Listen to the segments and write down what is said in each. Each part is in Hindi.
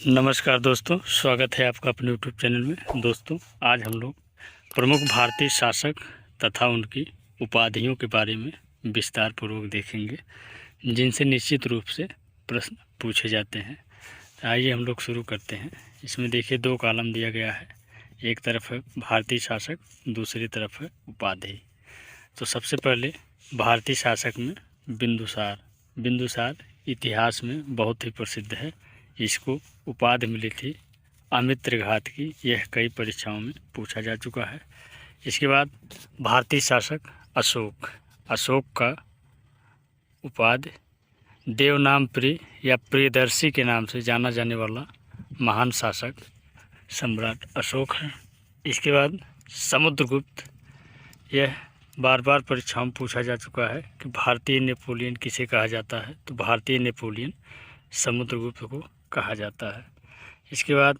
नमस्कार दोस्तों, स्वागत है आपका अपने यूट्यूब चैनल में। दोस्तों, आज हम लोग प्रमुख भारतीय शासक तथा उनकी उपाधियों के बारे में विस्तार पूर्वक देखेंगे, जिनसे निश्चित रूप से प्रश्न पूछे जाते हैं। आइए हम लोग शुरू करते हैं। इसमें देखिए 2 कॉलम दिया गया है, एक तरफ है भारतीय शासक, दूसरी तरफ है उपाधि। तो सबसे पहले भारतीय शासक में बिंदुसार इतिहास में बहुत ही प्रसिद्ध है। इसको उपाधि मिली थी अमित्रघात की। यह कई परीक्षाओं में पूछा जा चुका है। इसके बाद भारतीय शासक अशोक का उपाधि देवनाम प्रिय या प्रियदर्शी के नाम से जाना जाने वाला महान शासक सम्राट अशोक है। इसके बाद समुद्रगुप्त, यह बार बार परीक्षाओं में पूछा जा चुका है कि भारतीय नेपोलियन किसे कहा जाता है, तो भारतीय नेपोलियन समुद्रगुप्त को कहा जाता है। इसके बाद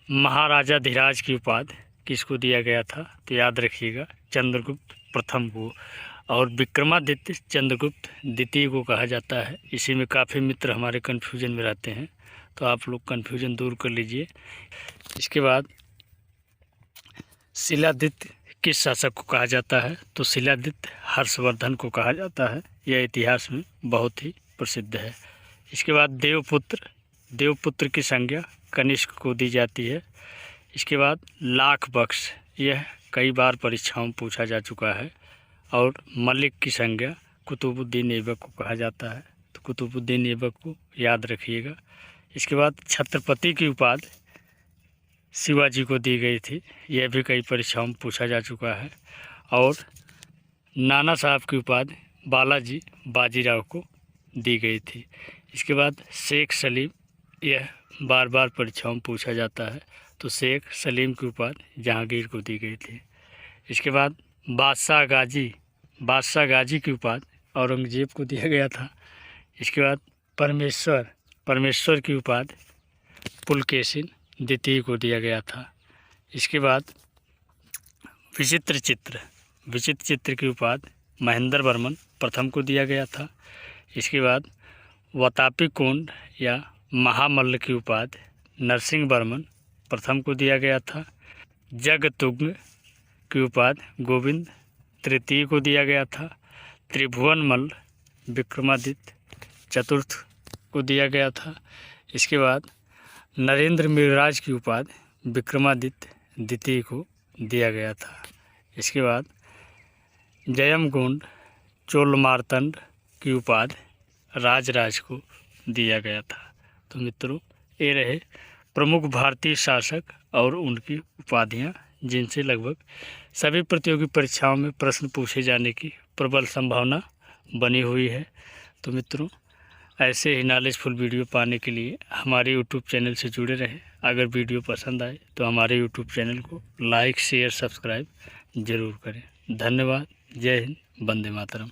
महाराजा धीराज की उपाधि किसको दिया गया था, तो याद रखिएगा चंद्रगुप्त प्रथम को, और विक्रमादित्य चंद्रगुप्त द्वितीय को कहा जाता है। इसी में काफ़ी मित्र हमारे कन्फ्यूजन में रहते हैं, तो आप लोग कन्फ्यूजन दूर कर लीजिए। इसके बाद शिलादित्य किस शासक को कहा जाता है, तो शिलादित्य हर्षवर्धन को कहा जाता है। यह इतिहास में बहुत ही प्रसिद्ध है। इसके बाद देवपुत्र की संज्ञा कनिष्क को दी जाती है। इसके बाद लाख बख्श, यह कई बार परीक्षाओं में पूछा जा चुका है। और मलिक की संज्ञा कुतुबुद्दीन ऐबक को कहा जाता है, तो कुतुबुद्दीन ऐबक को याद रखिएगा। इसके बाद छत्रपति की उपाधि शिवाजी को दी गई थी। यह भी कई परीक्षाओं में पूछा जा चुका है। और नाना साहब की उपाधि बालाजी बाजीराव को दी गई थी। इसके बाद शेख सलीम, यह बार बार परीक्षाओं में पूछा जाता है, तो शेख सलीम की उपाधि जहांगीर को दी गई थी। इसके बाद बादशाह गाजी की उपाधि औरंगजेब को दिया गया था। इसके बाद परमेश्वर की उपाधि पुलकेशिन द्वितीय को दिया गया था। इसके बाद विचित्र चित्र की उपाधि महेंद्र वर्मन प्रथम को दिया गया था। इसके बाद वतापी कुंड या महामल्ल की उपाधि नरसिंह वर्मन प्रथम को दिया गया था। जगतुग्न की उपाधि गोविंद तृतीय को दिया गया था। त्रिभुवन मल्ल विक्रमादित्य चतुर्थ को दिया गया था। इसके बाद नरेंद्र मिराज की उपाधि विक्रमादित्य द्वितीय को दिया गया था। इसके बाद जयमगुंड चोलमार्तंड की उपाधि राजराज को दिया गया था। तो मित्रों, ये रहे प्रमुख भारतीय शासक और उनकी उपाधियां, जिनसे लगभग सभी प्रतियोगी परीक्षाओं में प्रश्न पूछे जाने की प्रबल संभावना बनी हुई है। तो मित्रों, ऐसे ही नॉलेजफुल वीडियो पाने के लिए हमारे यूट्यूब चैनल से जुड़े रहें। अगर वीडियो पसंद आए तो हमारे यूट्यूब चैनल को लाइक, शेयर, सब्सक्राइब ज़रूर करें। धन्यवाद। जय हिंद, वंदे मातरम।